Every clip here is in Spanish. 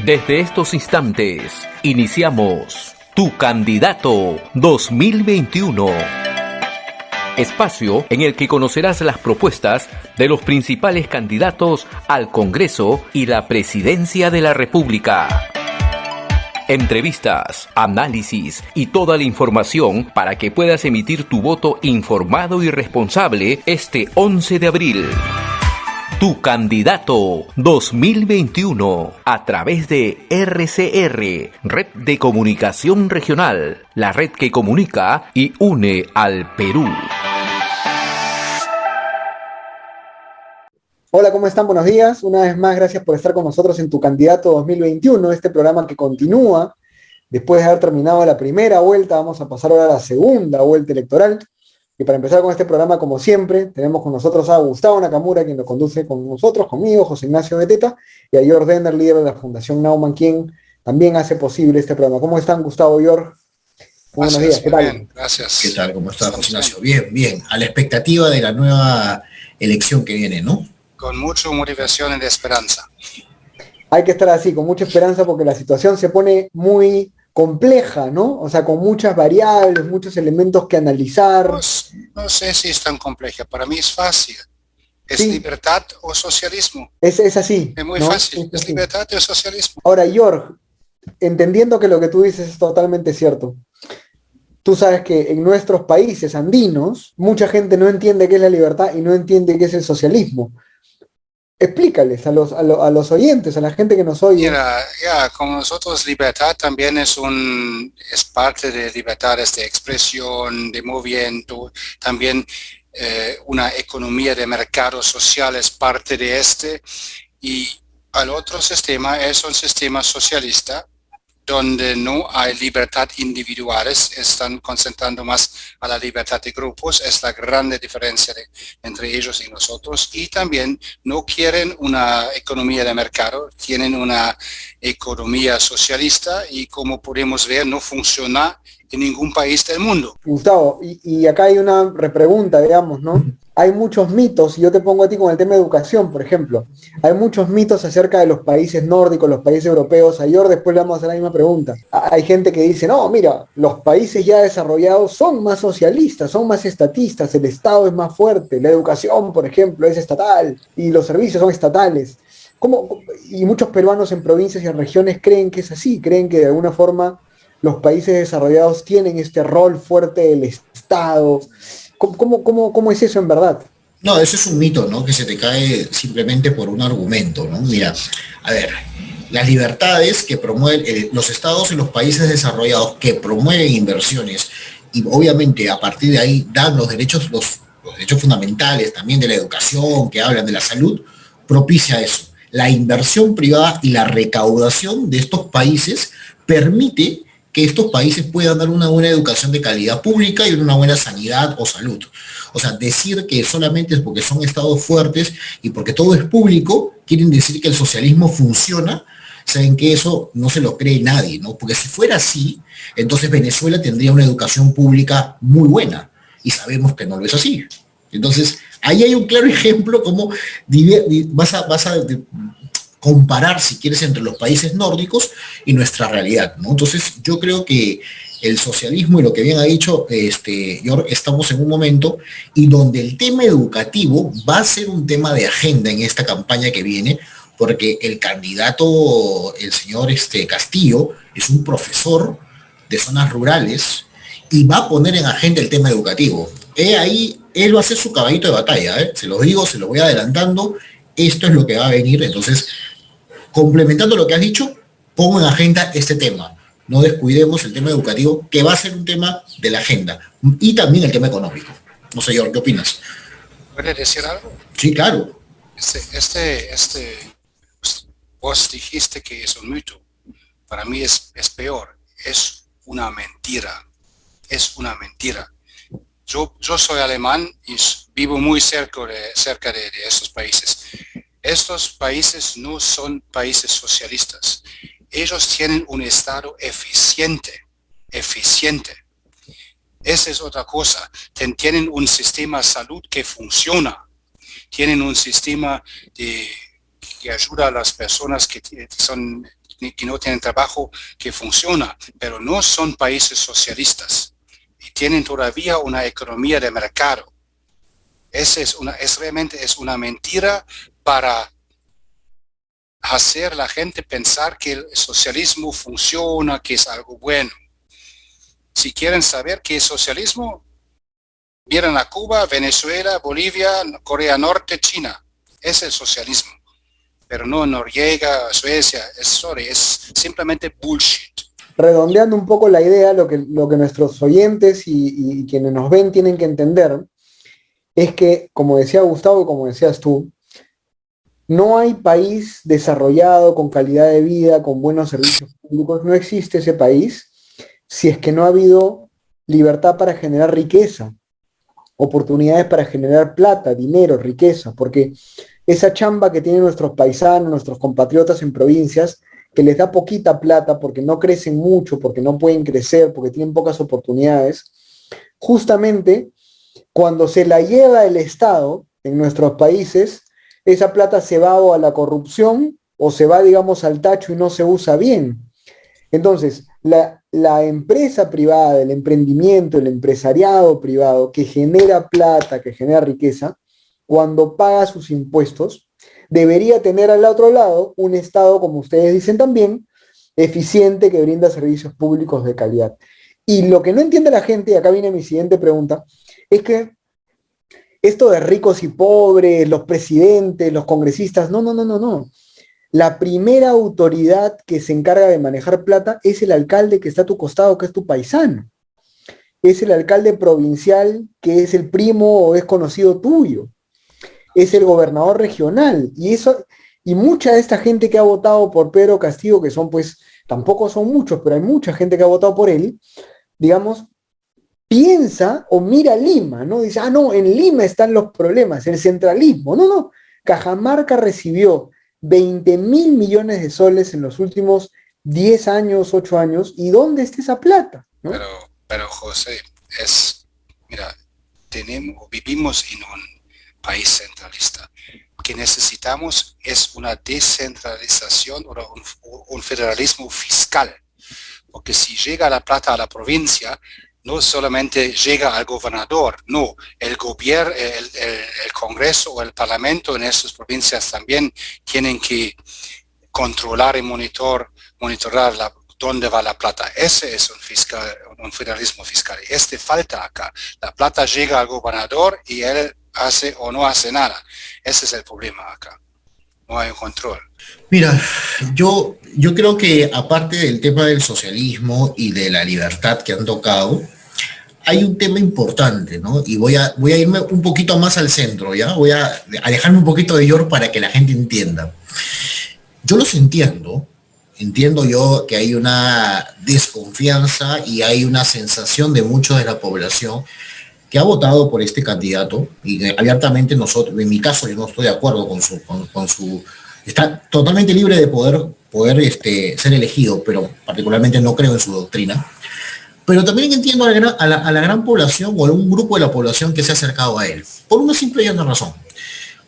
Desde estos instantes, iniciamos Tu Candidato 2021. Espacio en el que conocerás las propuestas de los principales candidatos al Congreso y la Presidencia de la República. Entrevistas, análisis y toda la información para que puedas emitir tu voto informado y responsable este 11 de abril. Tu Candidato 2021 a través de RCR, Red de Comunicación Regional, la red que comunica y une al Perú. Hola, ¿cómo están? Buenos días. Una vez más, gracias por estar con nosotros en Tu Candidato 2021, este programa que continúa. Después de haber terminado la primera vuelta, vamos a pasar ahora a la segunda vuelta electoral. Y para empezar con este programa, como siempre, tenemos con nosotros a Gustavo Nakamura, quien lo conduce con nosotros, conmigo, José Ignacio Beteta, y a Jörg Denner, líder de la Fundación Naumann, quien también hace posible este programa. ¿Cómo están, Gustavo y Jörg? Buenos días, ¿qué tal? Bien, gracias. ¿Qué tal? ¿Cómo estás, José Ignacio? Bien. A la expectativa de la nueva elección que viene, ¿no? Con mucha motivación y de esperanza. Hay que estar así, con mucha esperanza, porque la situación se pone muy compleja, ¿no? O sea, con muchas variables, muchos elementos que analizar. No sé si es tan compleja, para mí es fácil. ¿Es sí. Libertad o socialismo? Es así. Es muy fácil, es libertad o socialismo. Ahora, Jörg, entendiendo que lo que tú dices es totalmente cierto, tú sabes que en nuestros países andinos, mucha gente no entiende qué es la libertad y no entiende qué es el socialismo. Explícales a los oyentes, a la gente que nos oye. Mira, como nosotros libertad también es parte de libertades de expresión, de movimiento, también una economía de mercado social es parte de y al otro sistema es un sistema socialista donde no hay libertad individuales, están concentrando más a la libertad de grupos, es la grande diferencia entre ellos y nosotros, y también no quieren una economía de mercado, tienen una economía socialista y como podemos ver no funciona en ningún país del mundo. Gustavo, y acá hay una repregunta, digamos, ¿no? Hay muchos mitos, y yo te pongo a ti con el tema de educación, por ejemplo. Hay muchos mitos acerca de los países nórdicos, los países europeos. A Jörg después le vamos a hacer la misma pregunta. Hay gente que dice, no, mira, los países ya desarrollados son más socialistas, son más estatistas, el Estado es más fuerte, la educación, por ejemplo, es estatal, y los servicios son estatales. Y muchos peruanos en provincias y en regiones creen que es así, creen que de alguna forma los países desarrollados tienen este rol fuerte del Estado. ¿Cómo es eso en verdad? No, eso es un mito, ¿no? Que se te cae simplemente por un argumento, ¿no? Mira, a ver, las libertades que promueven los estados en los países desarrollados que promueven inversiones y obviamente a partir de ahí dan los derechos fundamentales también de la educación, que hablan de la salud, propicia eso. La inversión privada y la recaudación de estos países permite que estos países puedan dar una buena educación de calidad pública y una buena sanidad o salud. O sea, decir que solamente es porque son estados fuertes y porque todo es público, quieren decir que el socialismo funciona, saben que eso no se lo cree nadie, ¿no? Porque si fuera así, entonces Venezuela tendría una educación pública muy buena, y sabemos que no lo es así. Entonces, ahí hay un claro ejemplo como vas a comparar, si quieres, entre los países nórdicos y nuestra realidad, ¿no? Entonces, yo creo que el socialismo y lo que bien ha dicho, Jörg, estamos en un momento y donde el tema educativo va a ser un tema de agenda en esta campaña que viene, porque el candidato, el señor Castillo, es un profesor de zonas rurales y va a poner en agenda el tema educativo. Ahí él va a ser su caballito de batalla, se los digo, se los voy adelantando, esto es lo que va a venir. Entonces, complementando lo que has dicho, pongo en agenda este tema. No descuidemos el tema educativo, que va a ser un tema de la agenda. Y también el tema económico. No sé, Jörg, ¿qué opinas? ¿Puedes decir algo? Sí, claro. Vos dijiste que es un mito. Para mí es peor. Es una mentira. Es una mentira. Yo soy alemán y vivo muy cerca de estos países. Estos países no son países socialistas. Ellos tienen un Estado eficiente. Esa es otra cosa. Tienen un sistema de salud que funciona. Tienen un sistema que ayuda a las personas que que no tienen trabajo que funciona, pero no son países socialistas y tienen todavía una economía de mercado. Realmente es una mentira para hacer la gente pensar que el socialismo funciona, que es algo bueno. Si quieren saber qué es socialismo, miren a Cuba, Venezuela, Bolivia, Corea Norte, China. Es el socialismo. Pero no Noruega, Suecia, es simplemente bullshit. Redondeando un poco la idea, lo que nuestros oyentes y quienes nos ven tienen que entender es que, como decía Gustavo y como decías tú, no hay país desarrollado con calidad de vida, con buenos servicios públicos, no existe ese país si es que no ha habido libertad para generar riqueza, oportunidades para generar plata, dinero, riqueza, porque esa chamba que tienen nuestros paisanos, nuestros compatriotas en provincias, que les da poquita plata porque no crecen mucho, porque no pueden crecer, porque tienen pocas oportunidades, justamente cuando se la lleva el Estado en nuestros países, esa plata se va o a la corrupción o se va, digamos, al tacho y no se usa bien. Entonces, la empresa privada, el emprendimiento, el empresariado privado que genera plata, que genera riqueza, cuando paga sus impuestos, debería tener al otro lado un Estado, como ustedes dicen también, eficiente, que brinda servicios públicos de calidad. Y lo que no entiende la gente, y acá viene mi siguiente pregunta, es que esto de ricos y pobres, los presidentes, los congresistas, no. La primera autoridad que se encarga de manejar plata es el alcalde que está a tu costado, que es tu paisano. Es el alcalde provincial que es el primo o es conocido tuyo. Es el gobernador regional. Y mucha de esta gente que ha votado por Pedro Castillo, que son pues, tampoco son muchos, pero hay mucha gente que ha votado por él, digamos, piensa o mira Lima, ¿no? Dice, no, en Lima están los problemas, el centralismo. No. Cajamarca recibió 20.000 millones de soles en los últimos 10 años, 8 años, ¿y dónde está esa plata? ¿No? Pero José, mira, vivimos en un país centralista. Lo que necesitamos es una descentralización o un federalismo fiscal, porque si llega la plata a la provincia, no solamente llega al gobernador, no, el gobierno, el Congreso o el Parlamento en estas provincias también tienen que controlar y monitorar dónde va la plata. Ese es un federalismo fiscal. Falta acá. La plata llega al gobernador y él hace o no hace nada. Ese es el problema acá. No hay un control. Mira, yo creo que aparte del tema del socialismo y de la libertad que han tocado, hay un tema importante, ¿no? Y voy a irme un poquito más al centro, ¿ya? Voy a alejarme un poquito de York para que la gente entienda. Yo los entiendo yo que hay una desconfianza y hay una sensación de muchos de la población que ha votado por este candidato, y abiertamente nosotros, en mi caso, yo no estoy de acuerdo con su está totalmente libre de poder ser elegido, pero particularmente no creo en su doctrina. Pero también entiendo a la gran población o a un grupo de la población que se ha acercado a él, por una simple y llana razón.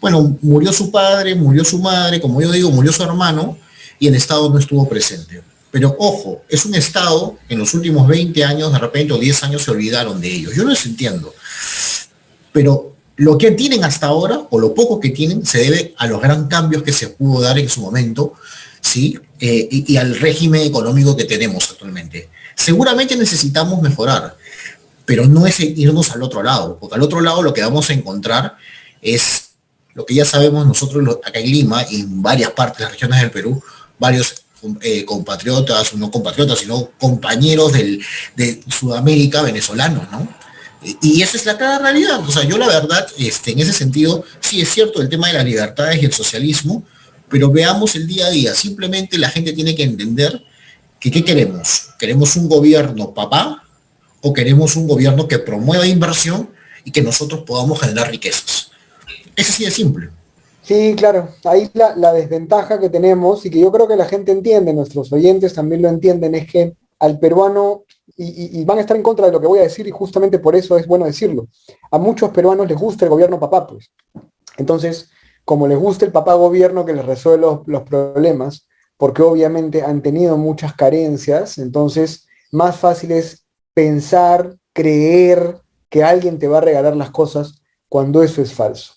Bueno, murió su padre, murió su madre, como yo digo, murió su hermano, y el Estado no estuvo presente. Pero ojo, es un Estado que en los últimos 20 años, de repente, o 10 años se olvidaron de ellos. Yo no les entiendo. Pero lo que tienen hasta ahora, o lo poco que tienen, se debe a los gran cambios que se pudo dar en su momento, ¿sí? Y al régimen económico que tenemos actualmente. Seguramente necesitamos mejorar, pero no es irnos al otro lado, porque al otro lado lo que vamos a encontrar es lo que ya sabemos nosotros acá en Lima y en varias partes de las regiones del Perú, varios compatriotas, no compatriotas, sino compañeros de Sudamérica, venezolanos, ¿no? Y esa es la clara realidad. O sea, yo la verdad, en ese sentido, sí es cierto el tema de las libertades y el socialismo, pero veamos el día a día. Simplemente la gente tiene que entender que ¿qué queremos? ¿Queremos un gobierno papá o queremos un gobierno que promueva inversión y que nosotros podamos generar riquezas? Es así de simple. Sí, claro. Ahí la desventaja que tenemos y que yo creo que la gente entiende, nuestros oyentes también lo entienden, es que al peruano, y van a estar en contra de lo que voy a decir y justamente por eso es bueno decirlo, a muchos peruanos les gusta el gobierno papá, pues. Entonces, como les gusta el papá gobierno que les resuelve los problemas, porque obviamente han tenido muchas carencias, entonces más fácil es pensar, creer que alguien te va a regalar las cosas cuando eso es falso.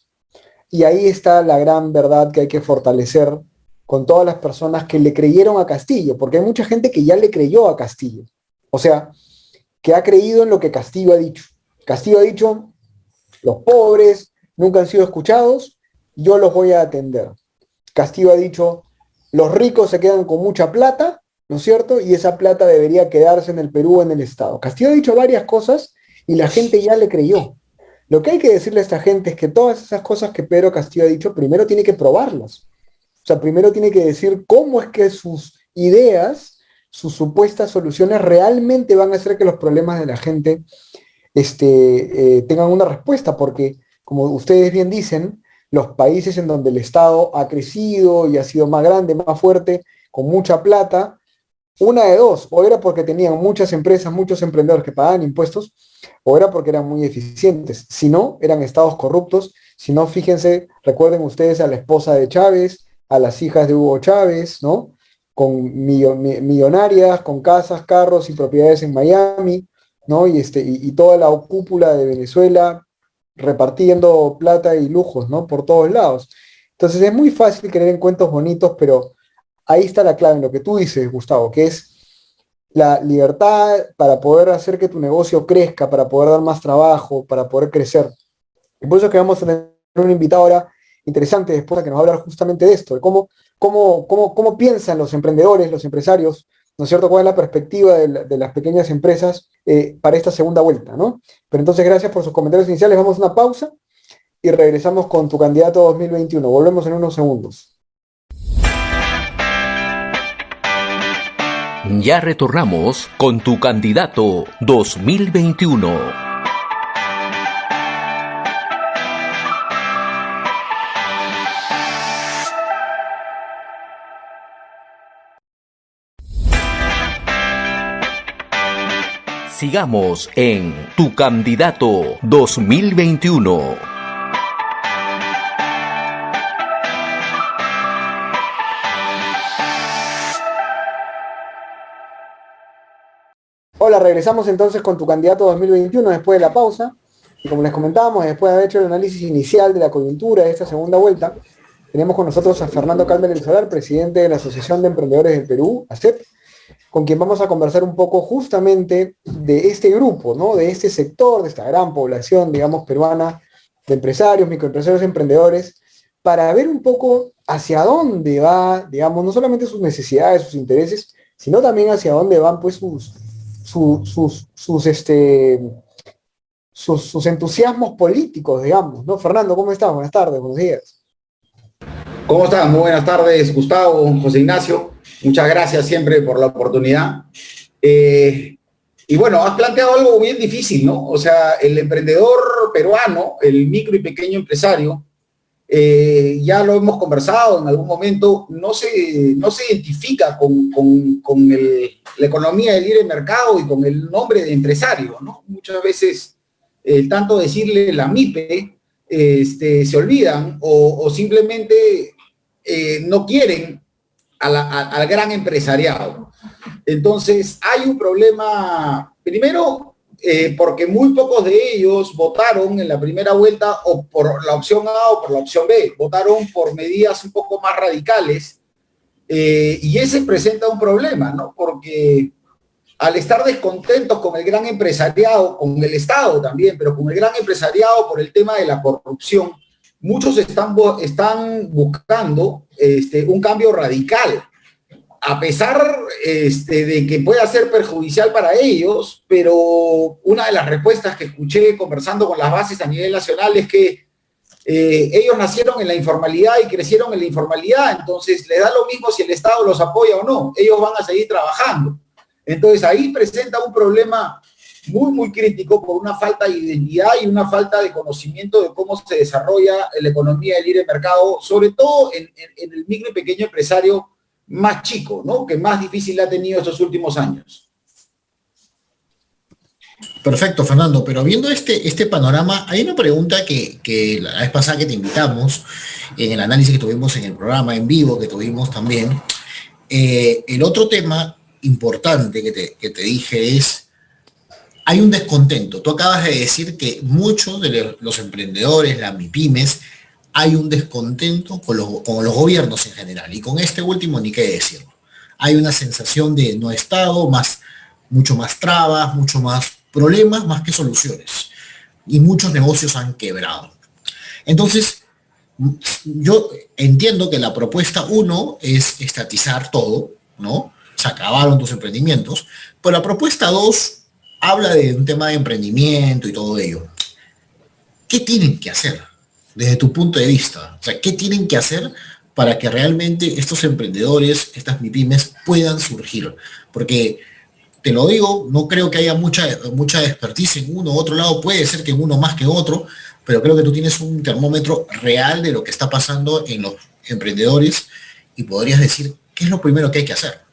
Y ahí está la gran verdad que hay que fortalecer con todas las personas que le creyeron a Castillo, porque hay mucha gente que ya le creyó a Castillo. O sea, que ha creído en lo que Castillo ha dicho. Castillo ha dicho, los pobres nunca han sido escuchados, yo los voy a atender. Castillo ha dicho, los ricos se quedan con mucha plata, ¿no es cierto? Y esa plata debería quedarse en el Perú, en el Estado. Castillo ha dicho varias cosas y la gente ya le creyó. Lo que hay que decirle a esta gente es que todas esas cosas que Pedro Castillo ha dicho, primero tiene que probarlas. O sea, primero tiene que decir cómo es que sus ideas, sus supuestas soluciones realmente van a hacer que los problemas de la gente tengan una respuesta, porque como ustedes bien dicen, los países en donde el Estado ha crecido y ha sido más grande, más fuerte, con mucha plata, una de dos, o era porque tenían muchas empresas, muchos emprendedores que pagaban impuestos, o era porque eran muy eficientes. Si no, eran estados corruptos. Si no, fíjense, recuerden ustedes a la esposa de Chávez, a las hijas de Hugo Chávez, ¿no? Con millonarias, con casas, carros y propiedades en Miami, ¿no? Y toda la cúpula de Venezuela repartiendo plata y lujos, ¿no? Por todos lados. Entonces es muy fácil creer en cuentos bonitos, pero ahí está la clave en lo que tú dices, Gustavo, que es la libertad para poder hacer que tu negocio crezca, para poder dar más trabajo, para poder crecer. Y por eso es que vamos a tener un invitado ahora interesante después que nos va a hablar justamente de esto, de cómo piensan los emprendedores, los empresarios, ¿no es cierto? ¿Cuál es la perspectiva de las pequeñas empresas para esta segunda vuelta, ¿no? Pero entonces, gracias por sus comentarios iniciales. Vamos a una pausa y regresamos con tu candidato 2021. Volvemos en unos segundos. Ya retornamos con tu candidato 2021. Sigamos en Tu Candidato 2021. Hola, regresamos entonces con Tu Candidato 2021 después de la pausa. Y como les comentábamos, después de haber hecho el análisis inicial de la coyuntura de esta segunda vuelta, tenemos con nosotros a Fernando Calmer El Solar, presidente de la Asociación de Emprendedores del Perú, ASEP, con quien vamos a conversar un poco justamente de este grupo, ¿no? De este sector, de esta gran población, digamos, peruana, de empresarios, microempresarios, emprendedores, para ver un poco hacia dónde va, digamos, no solamente sus necesidades, sus intereses, sino también hacia dónde van, pues, sus entusiasmos políticos, digamos, ¿no? Fernando, ¿cómo estás? Buenas tardes, buenos días. ¿Cómo estás? Muy buenas tardes, Gustavo, José Ignacio. Muchas gracias siempre por la oportunidad. Y bueno, has planteado algo bien difícil, ¿no? O sea, el emprendedor peruano, el micro y pequeño empresario, ya lo hemos conversado en algún momento, no se identifica con la economía del libre mercado y con el nombre de empresario, ¿no? Muchas veces, tanto decirle la MIPE, se olvidan o simplemente no quieren al gran empresariado. Entonces, hay un problema, primero, porque muy pocos de ellos votaron en la primera vuelta o por la opción A o por la opción B, votaron por medidas un poco más radicales, y ese presenta un problema, ¿no? Porque al estar descontentos con el gran empresariado, con el Estado también, pero con el gran empresariado por el tema de la corrupción, muchos están buscando un cambio radical, a pesar de que pueda ser perjudicial para ellos, pero una de las respuestas que escuché conversando con las bases a nivel nacional es que ellos nacieron en la informalidad y crecieron en la informalidad, entonces les da lo mismo si el Estado los apoya o no, ellos van a seguir trabajando. Entonces ahí presenta un problema muy, muy crítico por una falta de identidad y una falta de conocimiento de cómo se desarrolla la economía del libre mercado, sobre todo en el micro y pequeño empresario más chico, ¿no? Que más difícil ha tenido estos últimos años. Perfecto, Fernando, pero viendo este panorama, hay una pregunta que la vez pasada que te invitamos, en el análisis que tuvimos en el programa en vivo que tuvimos también, El otro tema importante que te dije es, hay un descontento. Tú acabas de decir que muchos de los emprendedores, las MIPYMES, hay un descontento con los gobiernos en general. Y con este último ni qué decirlo. Hay una sensación de no Estado, mucho más trabas, mucho más problemas, más que soluciones. Y muchos negocios han quebrado. Entonces, yo entiendo que la propuesta 1 es estatizar todo, ¿no? Se acabaron tus emprendimientos. Pero la propuesta 2 habla de un tema de emprendimiento y todo ello. ¿Qué tienen que hacer desde tu punto de vista? O sea, ¿qué tienen que hacer para que realmente estos emprendedores, estas MIPYMES, puedan surgir? Porque, te lo digo, no creo que haya mucha expertise en uno u otro lado. Puede ser que en uno más que otro, pero creo que tú tienes un termómetro real de lo que está pasando en los emprendedores y podrías decir qué es lo primero que hay que hacer.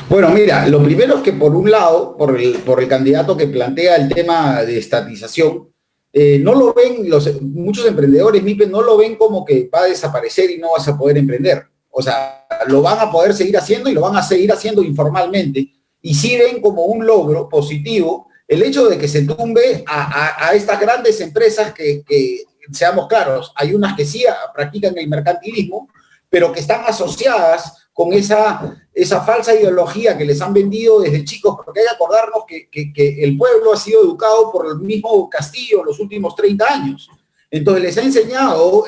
Bueno, mira, lo primero es que por un lado, por el candidato que plantea el tema de estatización, no lo ven, muchos emprendedores MIPYME no lo ven como que va a desaparecer y no vas a poder emprender. O sea, lo van a poder seguir haciendo y lo van a seguir haciendo informalmente. Y sí ven como un logro positivo el hecho de que se tumbe a estas grandes empresas que, seamos claros, hay unas que sí practican el mercantilismo, pero que están asociadas con esa falsa ideología que les han vendido desde chicos, porque hay que acordarnos que el pueblo ha sido educado por el mismo Castillo en los últimos 30 años. Entonces les ha enseñado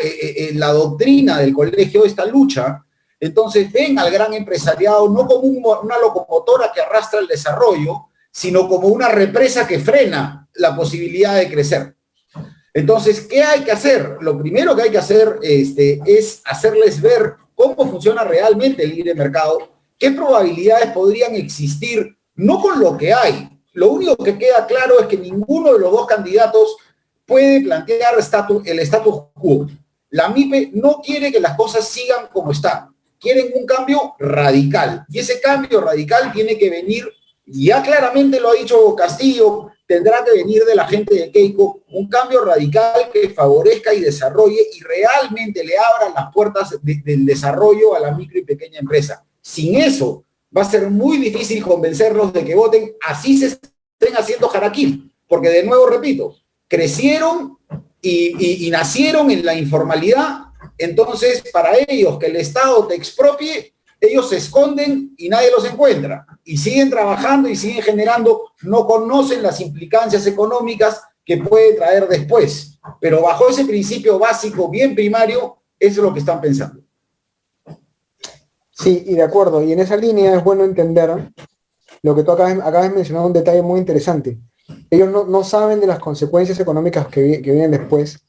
la doctrina del colegio, esta lucha. Entonces ven al gran empresariado no como una locomotora que arrastra el desarrollo, sino como una represa que frena la posibilidad de crecer. Entonces, ¿qué hay que hacer? Lo primero que hay que hacer es hacerles ver cómo funciona realmente el libre mercado, qué probabilidades podrían existir, no con lo que hay. Lo único que queda claro es que ninguno de los dos candidatos puede plantear el status quo. La MIPE no quiere que las cosas sigan como están. Quieren un cambio radical. Y ese cambio radical tiene que venir, ya claramente lo ha dicho Castillo, tendrá que venir de la gente de Keiko, un cambio radical que favorezca y desarrolle y realmente le abra las puertas del desarrollo a la micro y pequeña empresa. Sin eso, va a ser muy difícil convencerlos de que voten, así se estén haciendo jaraquín. Porque de nuevo, repito, crecieron y nacieron en la informalidad. Entonces, para ellos, que el Estado te expropie, ellos se esconden y nadie los encuentra. Y siguen trabajando y siguen generando, no conocen las implicancias económicas que puede traer después. Pero bajo ese principio básico, bien primario, eso es lo que están pensando. Sí, y de acuerdo. Y en esa línea es bueno entender lo que tú acabas de mencionar, un detalle muy interesante. Ellos no saben de las consecuencias económicas que vienen después,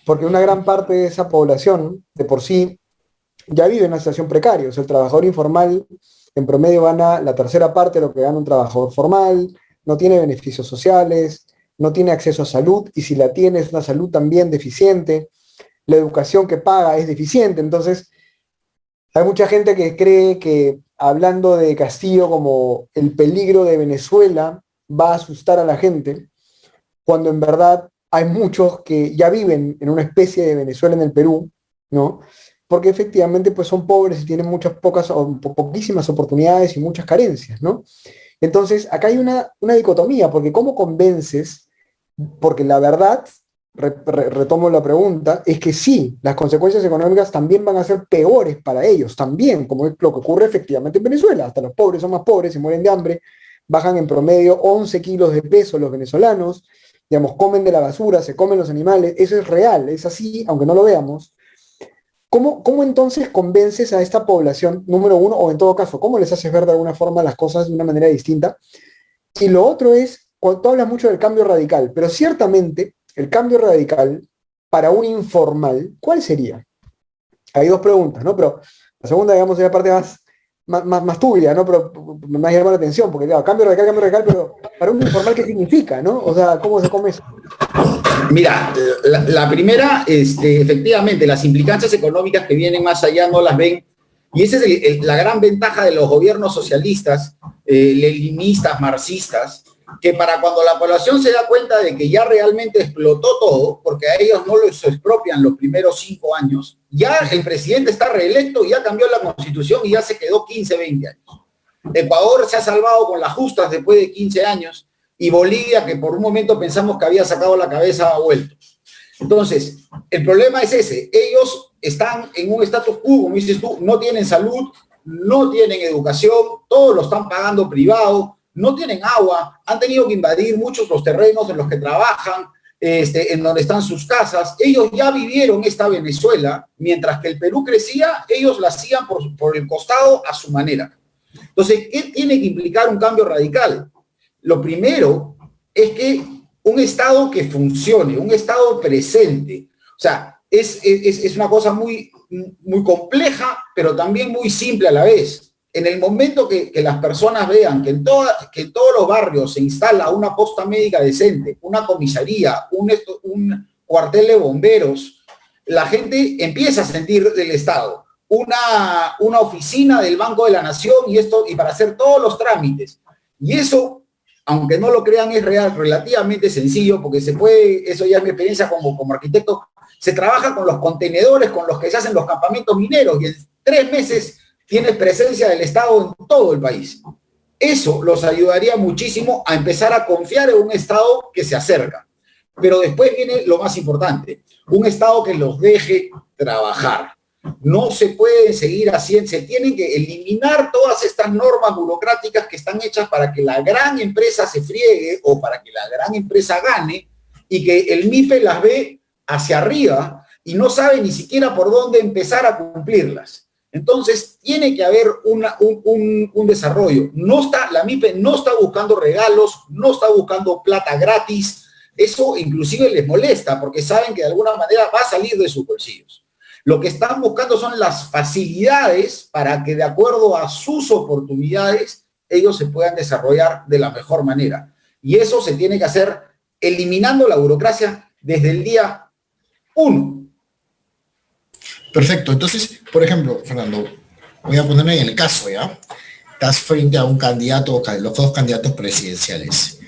porque una gran parte de esa población, de por sí, ya vive en una situación precaria. O sea, el trabajador informal en promedio gana la tercera parte de lo que gana un trabajador formal, no tiene beneficios sociales, no tiene acceso a salud, y si la tiene es una salud también deficiente, la educación que paga es deficiente. Entonces, hay mucha gente que cree que hablando de Castillo como el peligro de Venezuela va a asustar a la gente, cuando en verdad hay muchos que ya viven en una especie de Venezuela en el Perú, ¿no? Porque efectivamente pues son pobres y tienen poquísimas oportunidades y muchas carencias, ¿no? Entonces, acá hay una dicotomía, porque ¿cómo convences? Porque la verdad, retomo la pregunta, es que sí, las consecuencias económicas también van a ser peores para ellos, también, como es lo que ocurre efectivamente en Venezuela. Hasta los pobres son más pobres, se mueren de hambre, bajan en promedio 11 kilos de peso los venezolanos, digamos, comen de la basura, se comen los animales, eso es real, es así, aunque no lo veamos. ¿Cómo entonces convences a esta población, número uno, o en todo caso, cómo les haces ver de alguna forma las cosas de una manera distinta? Y lo otro es, cuando tú hablas mucho del cambio radical, pero ciertamente el cambio radical para un informal, ¿cuál sería? Hay dos preguntas, ¿no? Pero la segunda, digamos, es la parte más turbia, ¿no? Pero me llama la atención, porque claro, cambio radical, pero para un informal, ¿qué significa, no? O sea, ¿cómo se come eso? Mira, la primera, efectivamente, las implicancias económicas que vienen más allá no las ven, y esa es la gran ventaja de los gobiernos socialistas, leninistas, marxistas, que para cuando la población se da cuenta de que ya realmente explotó todo, porque a ellos no los expropian los primeros 5 años, ya el presidente está reelecto, ya cambió la constitución y ya se quedó 15, 20 años. Ecuador se ha salvado con las justas después de 15 años y Bolivia, que por un momento pensamos que había sacado la cabeza, ha vuelto. Entonces, el problema es ese. Ellos están en un status quo, como dices tú, no tienen salud, no tienen educación, todos lo están pagando privado, no tienen agua, han tenido que invadir muchos los terrenos en los que trabajan, en donde están sus casas. Ellos ya vivieron esta Venezuela, mientras que el Perú crecía, ellos la hacían por el costado a su manera. Entonces, ¿qué tiene que implicar un cambio radical? Lo primero es que un Estado que funcione, un Estado presente, o sea, es una cosa muy, muy compleja, pero también muy simple a la vez. En el momento que las personas vean que en todos los barrios se instala una posta médica decente, una comisaría, un cuartel de bomberos, la gente empieza a sentir del Estado. Una oficina del Banco de la Nación y para hacer todos los trámites. Y eso, aunque no lo crean, es relativamente sencillo, porque se puede, eso ya es mi experiencia como arquitecto, se trabaja con los contenedores con los que se hacen los campamentos mineros y en 3 meses tienes presencia del Estado en todo el país. Eso los ayudaría muchísimo a empezar a confiar en un Estado que se acerca. Pero después viene lo más importante, un Estado que los deje trabajar. No se puede seguir haciendo, se tienen que eliminar todas estas normas burocráticas que están hechas para que la gran empresa se friegue o para que la gran empresa gane y que el MIPE las ve hacia arriba y no sabe ni siquiera por dónde empezar a cumplirlas. Entonces, tiene que haber un desarrollo. La MIPE no está buscando regalos, no está buscando plata gratis. Eso inclusive les molesta porque saben que de alguna manera va a salir de sus bolsillos. Lo que están buscando son las facilidades para que de acuerdo a sus oportunidades ellos se puedan desarrollar de la mejor manera. Y eso se tiene que hacer eliminando la burocracia desde el día 1. Perfecto. Entonces, por ejemplo, Fernando, voy a ponerme en el caso, ¿ya? Estás frente a un candidato, los 2 candidatos presidenciales.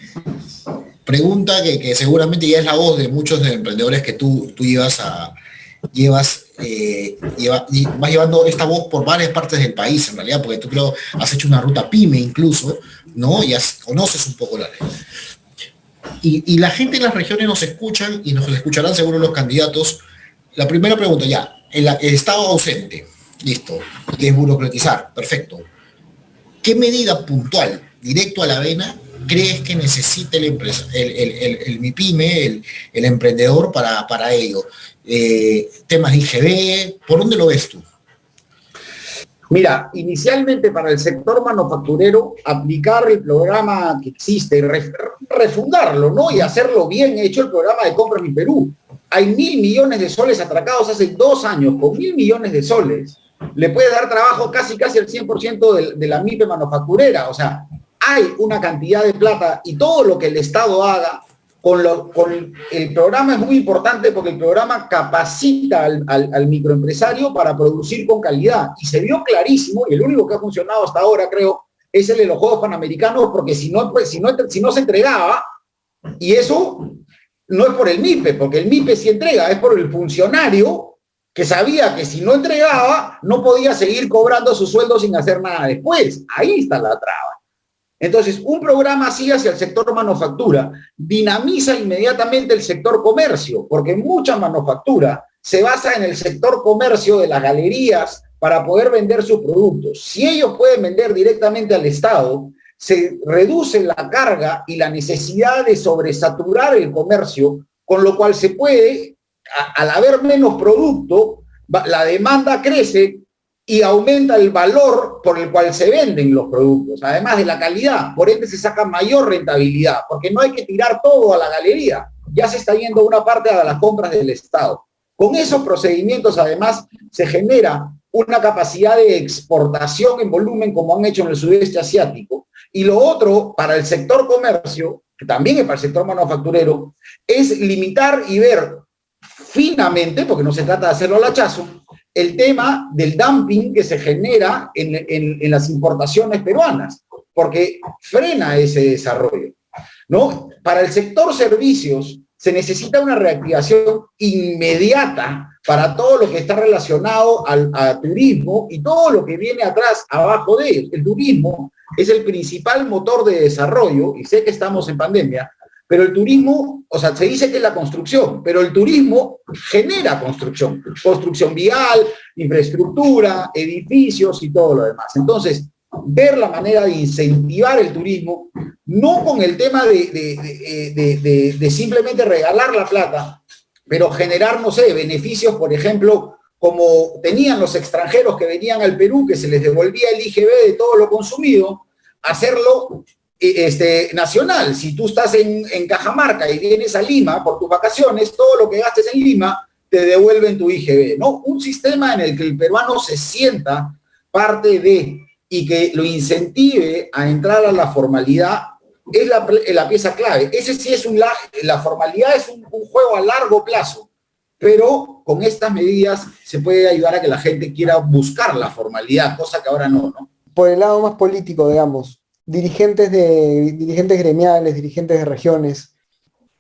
Pregunta que seguramente ya es la voz de muchos de emprendedores que tú vas llevando esta voz por varias partes del país, en realidad, porque tú creo has hecho una ruta PYME incluso, ¿no? Y conoces un poco la ley. Y la gente en las regiones nos escuchan y nos escucharán seguro los candidatos. La primera pregunta, ya, el Estado ausente, listo, desburocratizar, perfecto. ¿Qué medida puntual, directo a la vena, crees que necesita la empresa, el MIPYME, el emprendedor para ello? Temas de IGB, ¿por dónde lo ves tú? Mira, inicialmente para el sector manufacturero, aplicar el programa que existe, refundarlo, ¿no? Y hacerlo bien hecho, el programa de Compra Mi Perú. Hay 1.000 millones de soles atracados hace 2 años. Con 1.000 millones de soles le puede dar trabajo casi al 100% de la MIPE manufacturera. O sea, hay una cantidad de plata y todo lo que el Estado haga con el programa es muy importante porque el programa capacita al microempresario para producir con calidad. Y se vio clarísimo, y el único que ha funcionado hasta ahora, creo, es el de los Juegos Panamericanos, porque si no se entregaba, y eso no es por el MIPE, porque el MIPE sí entrega, es por el funcionario que sabía que si no entregaba, no podía seguir cobrando su sueldo sin hacer nada después. Ahí está la traba. Entonces, un programa así hacia el sector manufactura dinamiza inmediatamente el sector comercio, porque mucha manufactura se basa en el sector comercio de las galerías para poder vender sus productos. Si ellos pueden vender directamente al Estado, se reduce la carga y la necesidad de sobresaturar el comercio, con lo cual se puede, al haber menos producto, la demanda crece y aumenta el valor por el cual se venden los productos, además de la calidad. Por ende se saca mayor rentabilidad, porque no hay que tirar todo a la galería. Ya se está yendo una parte a las compras del Estado. Con esos procedimientos, además, se genera una capacidad de exportación en volumen, como han hecho en el sudeste asiático. Y lo otro, para el sector comercio, que también es para el sector manufacturero, es limitar y ver finamente, porque no se trata de hacerlo al hachazo, el tema del dumping que se genera en las importaciones peruanas, porque frena ese desarrollo. ¿no? Para el sector servicios se necesita una reactivación inmediata para todo lo que está relacionado al turismo y todo lo que viene atrás, abajo de él. El turismo es el principal motor de desarrollo, y sé que estamos en pandemia, pero el turismo, o sea, se dice que es la construcción, pero el turismo genera construcción, construcción vial, infraestructura, edificios y todo lo demás. Entonces, ver la manera de incentivar el turismo, no con el tema de simplemente regalar la plata, pero generar, no sé, beneficios, por ejemplo, como tenían los extranjeros que venían al Perú, que se les devolvía el IGB de todo lo consumido, hacerlo nacional. Si tú estás en Cajamarca y vienes a Lima por tus vacaciones, todo lo que gastes en Lima te devuelven tu IGB, ¿no? Un sistema en el que el peruano se sienta parte de y que lo incentive a entrar a la formalidad es la pieza clave. Ese sí es la formalidad es un juego a largo plazo, pero con estas medidas se puede ayudar a que la gente quiera buscar la formalidad, cosa que ahora no, ¿no? Por el lado más político, digamos, dirigentes gremiales, dirigentes de regiones.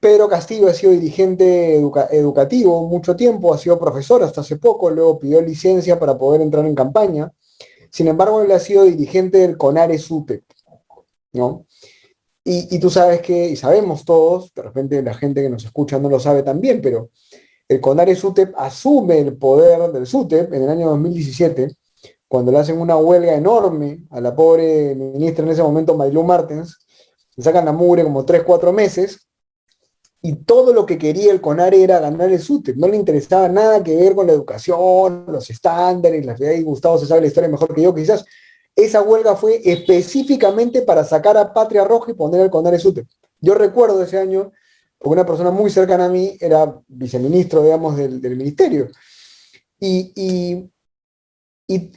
Pedro Castillo ha sido dirigente educativo mucho tiempo, ha sido profesor hasta hace poco, luego pidió licencia para poder entrar en campaña. Sin embargo, él ha sido dirigente del CONARES-UTEP, ¿no? Y tú sabes que, y sabemos todos, de repente la gente que nos escucha no lo sabe tan bien, pero el CONARES-UTEP asume el poder del SUTEP en el año 2017, cuando le hacen una huelga enorme a la pobre ministra en ese momento, Marilú Martens, le sacan la mugre como 3-4 meses, y todo lo que quería el CONARE era ganar el SUTEP, no le interesaba nada que ver con la educación, los estándares, y Gustavo se sabe la historia mejor que yo, quizás. Esa huelga fue específicamente para sacar a Patria Roja y poner al CONARE SUTEP. Yo recuerdo ese año, porque una persona muy cercana a mí era viceministro, digamos, del ministerio. Y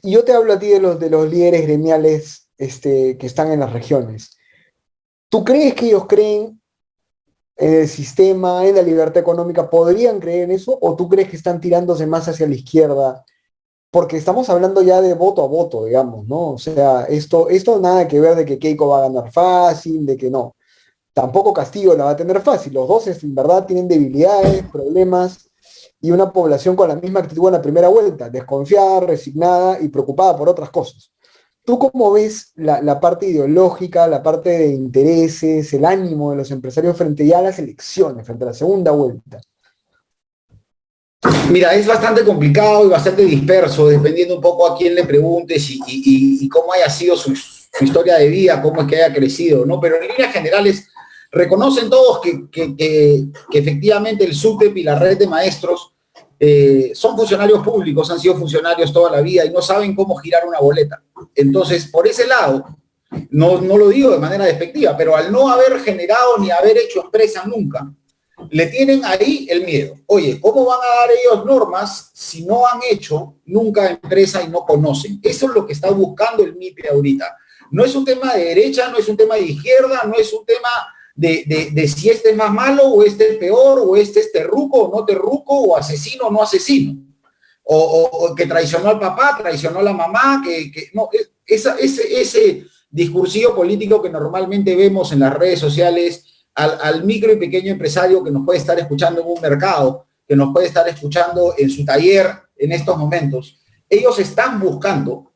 yo te hablo a ti de los líderes gremiales que están en las regiones. ¿Tú crees que ellos creen en el sistema, en la libertad económica? ¿Podrían creer en eso? ¿O tú crees que están tirándose más hacia la izquierda? Porque estamos hablando ya de voto a voto, digamos, ¿no? O sea, esto nada que ver de que Keiko va a ganar fácil, de que no. Tampoco Castillo la va a tener fácil. Los dos, en verdad, tienen debilidades, problemas, y una población con la misma actitud en la primera vuelta, desconfiada, resignada y preocupada por otras cosas. ¿Tú cómo ves la parte ideológica, la parte de intereses, el ánimo de los empresarios frente ya a las elecciones, frente a la segunda vuelta? Mira, es bastante complicado y bastante disperso, dependiendo un poco a quién le preguntes y cómo haya sido su historia de vida, cómo es que haya crecido, ¿no? Pero en líneas generales reconocen todos que efectivamente el SUTEP y la red de maestros son funcionarios públicos, han sido funcionarios toda la vida y no saben cómo girar una boleta. Entonces, por ese lado, no lo digo de manera despectiva, pero al no haber generado ni haber hecho empresa nunca, le tienen ahí el miedo. Oye, ¿cómo van a dar ellos normas si no han hecho nunca empresa y no conocen? Eso es lo que está buscando el MIPE ahorita. No es un tema de derecha, no es un tema de izquierda, no es un tema de si este es más malo o este es peor, o este es terruco o no terruco, o asesino o no asesino. O que traicionó al papá, traicionó a la mamá, no, ese discursivo político que normalmente vemos en las redes sociales, al micro y pequeño empresario que nos puede estar escuchando en un mercado, que nos puede estar escuchando en su taller en estos momentos, ellos están buscando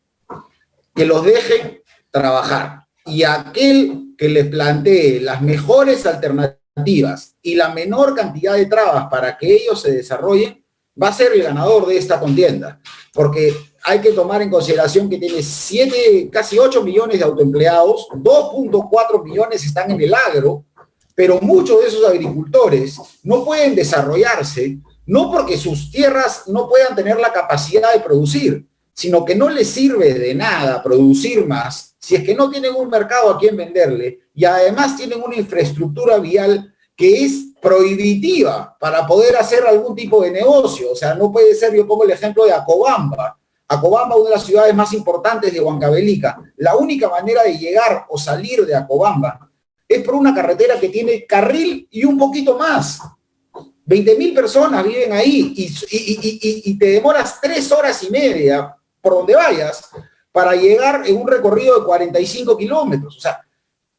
que los dejen trabajar. Y aquel que les plantee las mejores alternativas y la menor cantidad de trabas para que ellos se desarrollen, va a ser el ganador de esta contienda. Porque hay que tomar en consideración que tiene casi 8 millones de autoempleados, 2.4 millones están en el agro, pero muchos de esos agricultores no pueden desarrollarse, no porque sus tierras no puedan tener la capacidad de producir, sino que no les sirve de nada producir más si es que no tienen un mercado a quien venderle y además tienen una infraestructura vial que es prohibitiva para poder hacer algún tipo de negocio. O sea, no puede ser, yo pongo el ejemplo de Acobamba. Acobamba, una de las ciudades más importantes de Huancavelica. La única manera de llegar o salir de Acobamba es por una carretera que tiene carril y un poquito más. 20.000 personas viven ahí y te demoras 3 horas y media por donde vayas para llegar en un recorrido de 45 kilómetros. O sea,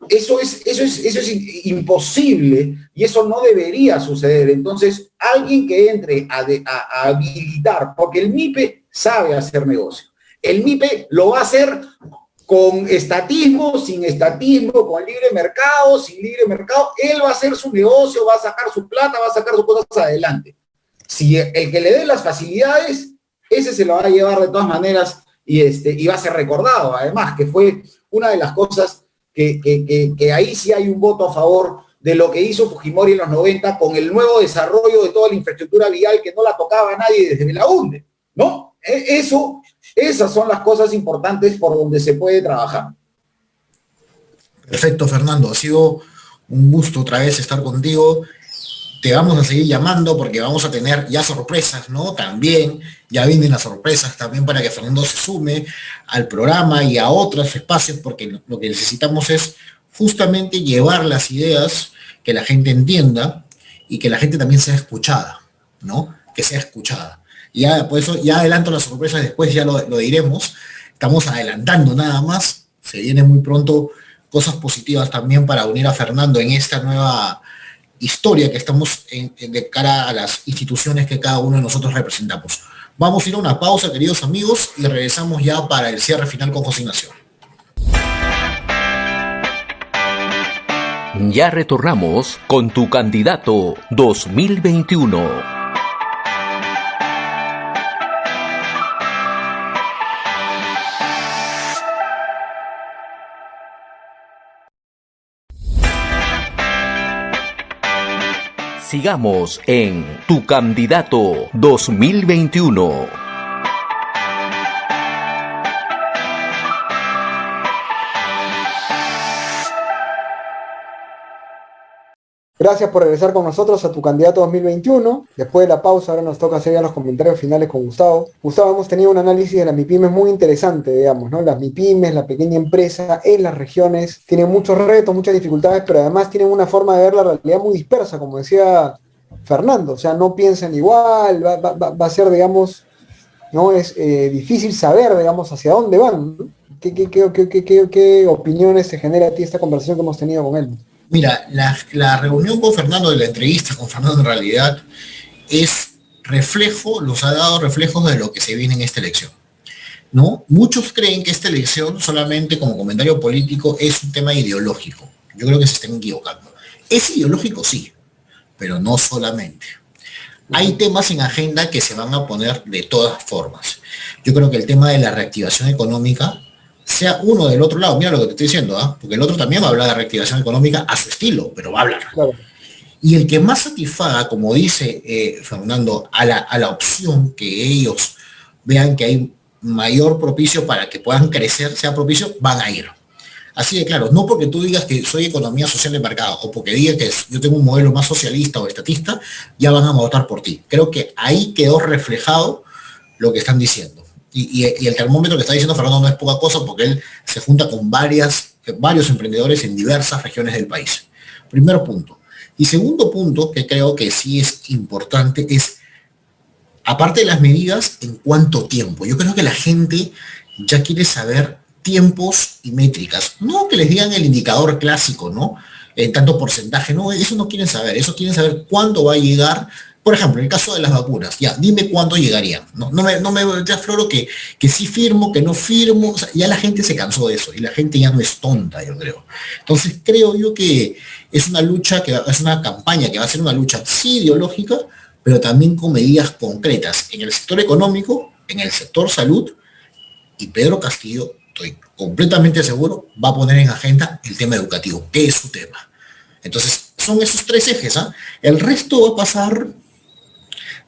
Eso es imposible y eso no debería suceder. Entonces, alguien que entre a habilitar, porque el MIPE sabe hacer negocio. El MIPE lo va a hacer con estatismo, sin estatismo, con libre mercado, sin libre mercado. Él va a hacer su negocio, va a sacar su plata, va a sacar sus cosas adelante. Si el que le dé las facilidades, ese se lo va a llevar de todas maneras y va a ser recordado. Además, que fue una de las cosas que ahí sí hay un voto a favor de lo que hizo Fujimori en los 90 con el nuevo desarrollo de toda la infraestructura vial que no la tocaba nadie desde Belaúnde, ¿no? Esas son las cosas importantes por donde se puede trabajar. Perfecto, Fernando. Ha sido un gusto otra vez estar contigo. Te vamos a seguir llamando porque vamos a tener ya sorpresas, ¿no? También, ya vienen las sorpresas también para que Fernando se sume al programa y a otros espacios, porque lo que necesitamos es justamente llevar las ideas, que la gente entienda y que la gente también sea escuchada, ¿no? Que sea escuchada. Y ya, por eso, ya adelanto las sorpresas, después ya lo diremos. Estamos adelantando nada más. Se vienen muy pronto cosas positivas también para unir a Fernando en esta nueva historia que estamos de cara a las instituciones que cada uno de nosotros representamos. Vamos a ir a una pausa, queridos amigos, y regresamos ya para el cierre final con José Ignacio. Ya retornamos con Tu Candidato 2021. Sigamos en Tu Candidato 2021. Gracias por regresar con nosotros a Tu Candidato 2021. Después de la pausa, ahora nos toca hacer ya los comentarios finales con Gustavo. Gustavo, hemos tenido un análisis de las MIPYMES muy interesante, digamos, ¿no? Las MIPYMES, la pequeña empresa en las regiones, tienen muchos retos, muchas dificultades, pero además tienen una forma de ver la realidad muy dispersa, como decía Fernando. O sea, no piensan igual, va a ser, digamos, ¿no? Es difícil saber, digamos, hacia dónde van, ¿no? ¿Qué opiniones te genera a ti esta conversación que hemos tenido con él? Mira, la reunión con Fernando, de la entrevista con Fernando en realidad es reflejo, los ha dado reflejos de lo que se viene en esta elección, ¿no? Muchos creen que esta elección solamente como comentario político es un tema ideológico. Yo creo que se están equivocando. Es ideológico, sí, pero no solamente. Hay temas en agenda que se van a poner de todas formas. Yo creo que el tema de la reactivación económica sea uno del otro lado. Mira lo que te estoy diciendo, ¿ah? Porque el otro también va a hablar de reactivación económica a su estilo, pero va a hablar. Claro. Y el que más satisfaga, como dice Fernando, a la opción que ellos vean que hay mayor propicio para que puedan crecer, sea propicio, van a ir. Así de claro, no porque tú digas que soy economía social de mercado o porque digas que yo tengo un modelo más socialista o estatista, ya van a votar por ti. Creo que ahí quedó reflejado lo que están diciendo. Y el termómetro que está diciendo Fernando no es poca cosa porque él se junta con varios emprendedores en diversas regiones del país. Primer punto. Y segundo punto, que creo que sí es importante, es, aparte de las medidas, ¿en cuánto tiempo? Yo creo que la gente ya quiere saber tiempos y métricas. No que les digan el indicador clásico, ¿no? En tanto porcentaje, no, eso no quieren saber. Eso quieren saber cuándo va a llegar. Por ejemplo, en el caso de las vacunas, ya, dime cuándo llegarían. No me te afloro que sí firmo, que no firmo. O sea, ya la gente se cansó de eso y la gente ya no es tonta, yo creo. Entonces creo yo que es una lucha, es una campaña que va a ser una lucha sí ideológica, pero también con medidas concretas en el sector económico, en el sector salud, y Pedro Castillo, estoy completamente seguro, va a poner en agenda el tema educativo, que es su tema. Entonces, son esos tres ejes, ¿ah? El resto va a pasar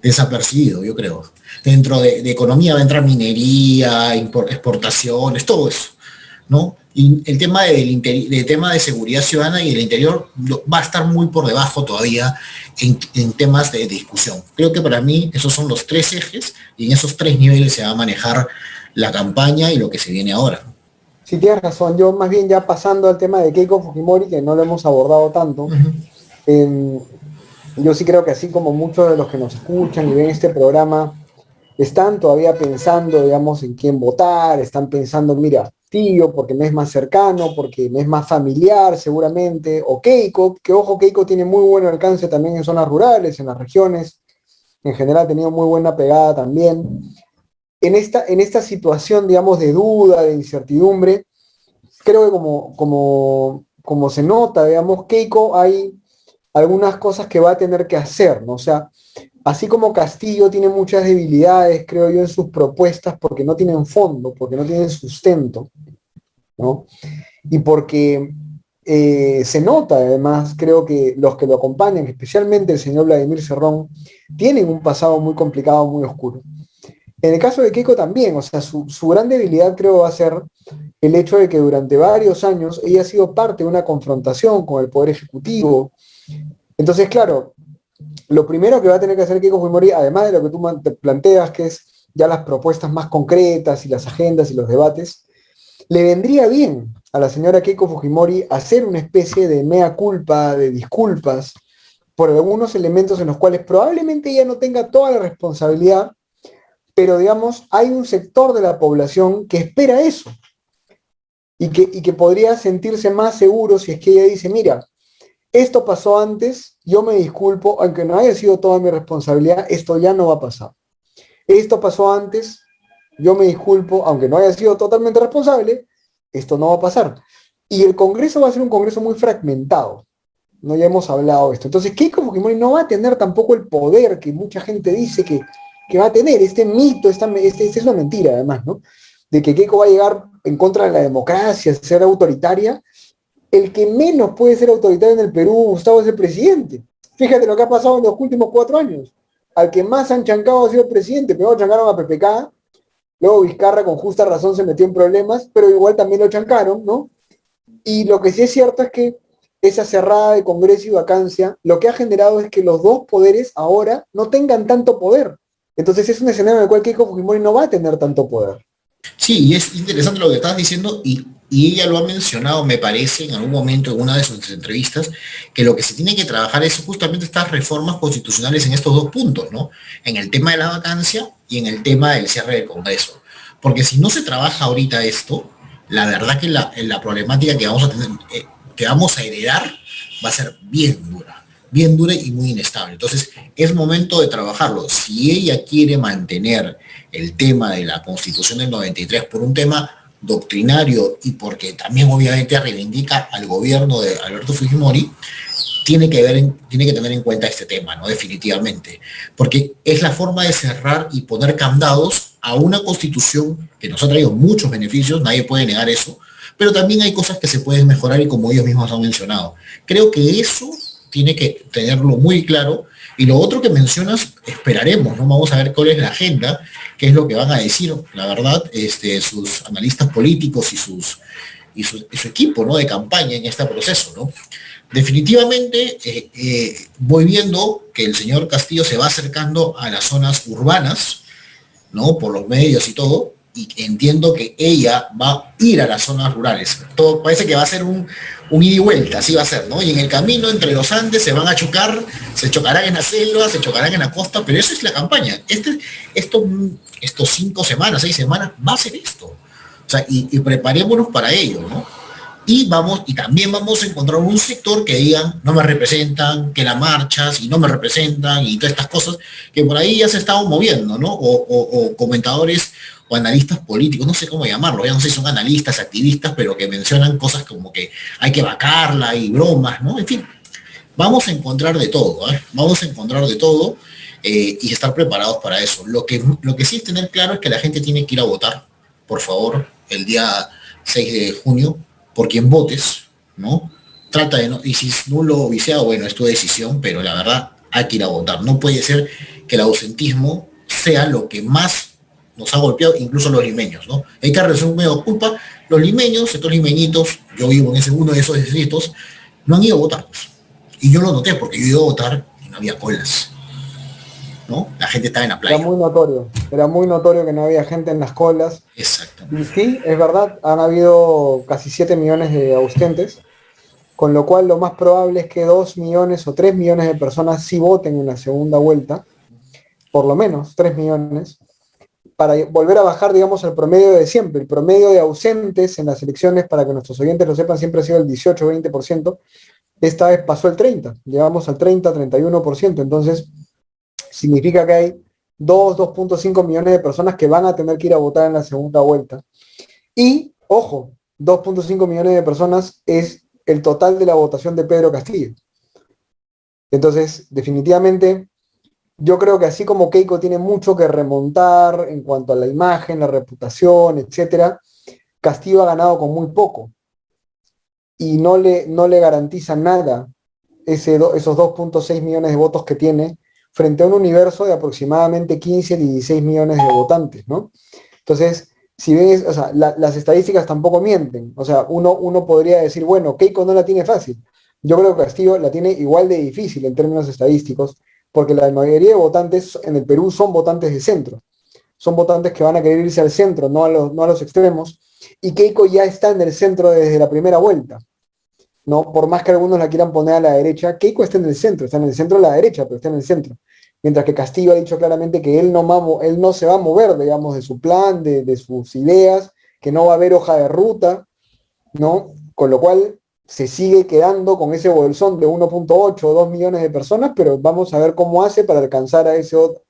desapercibido, yo creo. Dentro de economía va a entrar minería, exportaciones, todo eso, ¿no? Y el tema tema de seguridad ciudadana y el interior va a estar muy por debajo todavía en temas de discusión. Creo que para mí esos son los tres ejes y en esos tres niveles se va a manejar la campaña y lo que se viene ahora. Sí, tienes razón. Yo más bien ya pasando al tema de Keiko Fujimori, que no lo hemos abordado tanto, yo sí creo que así como muchos de los que nos escuchan y ven este programa están todavía pensando, digamos, en quién votar, están pensando, mira, Castillo, porque me es más cercano, porque me es más familiar seguramente, o Keiko, que ojo, Keiko tiene muy buen alcance también en zonas rurales, en las regiones, en general ha tenido muy buena pegada también. En esta situación, digamos, de duda, de incertidumbre, creo que como se nota, digamos, Keiko hay algunas cosas que va a tener que hacer, ¿no? O sea, así como Castillo tiene muchas debilidades, creo yo, en sus propuestas porque no tienen fondo, porque no tienen sustento, ¿no? Y porque se nota, además, creo que los que lo acompañan, especialmente el señor Vladimir Cerrón, tienen un pasado muy complicado, muy oscuro. En el caso de Keiko también, o sea, su gran debilidad creo va a ser el hecho de que durante varios años ella ha sido parte de una confrontación con el Poder Ejecutivo. Entonces, claro, lo primero que va a tener que hacer Keiko Fujimori, además de lo que tú te planteas, que es ya las propuestas más concretas y las agendas y los debates, le vendría bien a la señora Keiko Fujimori hacer una especie de mea culpa, de disculpas, por algunos elementos en los cuales probablemente ella no tenga toda la responsabilidad, pero digamos, hay un sector de la población que espera eso y que podría sentirse más seguro si es que ella dice, mira, esto pasó antes, yo me disculpo, aunque no haya sido toda mi responsabilidad, esto ya no va a pasar. Esto pasó antes, yo me disculpo, aunque no haya sido totalmente responsable, esto no va a pasar. Y el Congreso va a ser un Congreso muy fragmentado, no ya hemos hablado de esto. Entonces, Keiko Fujimori no va a tener tampoco el poder que mucha gente dice que va a tener, este mito, es una mentira además, ¿no? De que Keiko va a llegar en contra de la democracia, ser autoritaria. El que menos puede ser autoritario en el Perú, Gustavo, es el presidente. Fíjate lo que ha pasado en los últimos 4 años. Al que más han chancado ha sido el presidente. Primero chancaron a PPK, luego Vizcarra con justa razón se metió en problemas, pero igual también lo chancaron, ¿no? Y lo que sí es cierto es que esa cerrada de Congreso y vacancia, lo que ha generado es que los dos poderes ahora no tengan tanto poder. Entonces es un escenario en el cual Keiko Fujimori no va a tener tanto poder. Sí, y es interesante lo que estás diciendo y ella lo ha mencionado, me parece, en algún momento en una de sus entrevistas, que lo que se tiene que trabajar es justamente estas reformas constitucionales en estos dos puntos, ¿no? En el tema de la vacancia y en el tema del cierre del Congreso. Porque si no se trabaja ahorita esto, la verdad que la problemática que vamos a tener, que vamos a heredar, va a ser bien dura y muy inestable. Entonces, es momento de trabajarlo. Si ella quiere mantener el tema de la Constitución del 93 por un tema doctrinario y porque también obviamente reivindica al gobierno de Alberto Fujimori, tiene que tener en cuenta este tema, ¿no? Definitivamente. Porque es la forma de cerrar y poner candados a una constitución que nos ha traído muchos beneficios, nadie puede negar eso, pero también hay cosas que se pueden mejorar y como ellos mismos han mencionado. Creo que eso tiene que tenerlo muy claro. Y lo otro que mencionas, esperaremos, ¿no? Vamos a ver cuál es la agenda, qué es lo que van a decir, la verdad, sus analistas políticos y su equipo, ¿no? De campaña en este proceso, ¿no? Definitivamente voy viendo que el señor Castillo se va acercando a las zonas urbanas, ¿no? Por los medios y todo, y entiendo que ella va a ir a las zonas rurales. Todo parece que va a ser un ida y vuelta, así va a ser, ¿no? Y en el camino entre los Andes se van a chocar, se chocarán en la selva, se chocarán en la costa, pero esa es la campaña. Estos 5 semanas, 6 semanas, va a ser esto. O sea, y preparémonos para ello, ¿no? Y también vamos a encontrar un sector que digan, no me representan, que las marchas y no me representan y todas estas cosas que por ahí ya se estaban moviendo, ¿no? O comentadores o analistas políticos, no sé cómo llamarlo, ya no sé si son analistas, activistas, pero que mencionan cosas como que hay que vacarla y bromas, ¿no? En fin, vamos a encontrar de todo, ¿eh? Vamos a encontrar de todo y estar preparados para eso. Lo que sí es tener claro es que la gente tiene que ir a votar, por favor, el día 6 de junio, por quien votes, ¿no? Trata de no, y si es nulo o viciado, bueno, es tu decisión, pero la verdad hay que ir a votar. No puede ser que el ausentismo sea lo que más nos ha golpeado, incluso los limeños, ¿no? Hay que resolver un medio culpa. Los limeños, estos limeñitos, yo vivo en uno de esos distritos, no han ido a votar, pues. Y yo lo noté porque yo he ido a votar y no había colas, ¿no? La gente estaba en la playa. Era muy notorio que no había gente en las colas. Exacto. Y sí, es verdad, han habido casi 7 millones de ausentes, con lo cual lo más probable es que 2 millones o 3 millones de personas sí voten en la segunda vuelta, por lo menos 3 millones. para volver a bajar, digamos, el promedio de siempre. El promedio de ausentes en las elecciones, para que nuestros oyentes lo sepan, siempre ha sido el 18-20%. Esta vez pasó el 30%, llegamos al 30-31%. Entonces, significa que hay 2.5 millones de personas que van a tener que ir a votar en la segunda vuelta. Y, ojo, 2.5 millones de personas es el total de la votación de Pedro Castillo. Entonces, definitivamente, yo creo que así como Keiko tiene mucho que remontar en cuanto a la imagen, la reputación, etcétera, Castillo ha ganado con muy poco. Y no le garantiza nada esos 2.6 millones de votos que tiene frente a un universo de aproximadamente 15-16 millones de votantes, ¿no? Entonces, si ven, o sea, las estadísticas tampoco mienten. O sea, uno podría decir, bueno, Keiko no la tiene fácil. Yo creo que Castillo la tiene igual de difícil en términos estadísticos, porque la mayoría de votantes en el Perú son votantes de centro. Son votantes que van a querer irse al centro, no a los extremos. Y Keiko ya está en el centro desde la primera vuelta, ¿no? Por más que algunos la quieran poner a la derecha, Keiko está en el centro de la derecha, pero está en el centro. Mientras que Castillo ha dicho claramente que él no se va a mover, digamos, de su plan, de sus ideas, que no va a haber hoja de ruta, ¿no? Con lo cual se sigue quedando con ese bolsón de 1.8 o 2 millones de personas, pero vamos a ver cómo hace para alcanzar a esos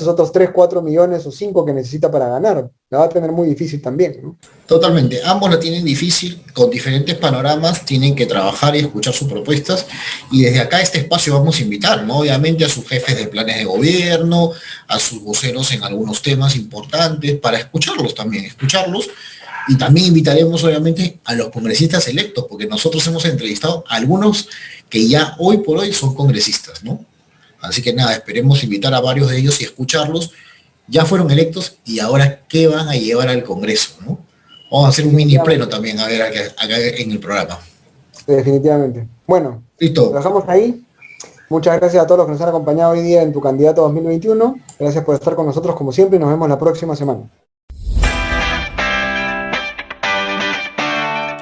otros 3, 4 millones o 5 que necesita para ganar. La va a tener muy difícil también, ¿no? Totalmente, ambos la tienen difícil, con diferentes panoramas, tienen que trabajar y escuchar sus propuestas, y desde acá este espacio vamos a invitar, ¿no? Obviamente a sus jefes de planes de gobierno, a sus voceros en algunos temas importantes, para escucharlos, y también invitaremos obviamente a los congresistas electos, porque nosotros hemos entrevistado a algunos que ya hoy por hoy son congresistas, ¿no? Así que nada, esperemos invitar a varios de ellos y escucharlos. Ya fueron electos y ahora qué van a llevar al Congreso, ¿no? Vamos a hacer un mini pleno también, a ver, acá en el programa. Definitivamente. Bueno, listo. Lo dejamos ahí. Muchas gracias a todos los que nos han acompañado hoy día en Tu Candidato 2021. Gracias por estar con nosotros como siempre y nos vemos la próxima semana.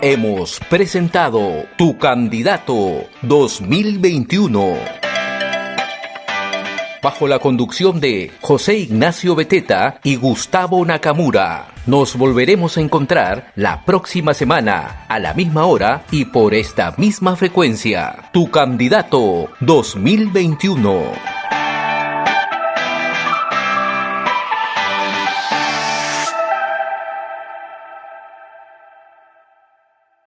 Hemos presentado Tu Candidato 2021. Bajo la conducción de José Ignacio Beteta y Gustavo Nakamura. Nos volveremos a encontrar la próxima semana, a la misma hora y por esta misma frecuencia. Tu Candidato 2021.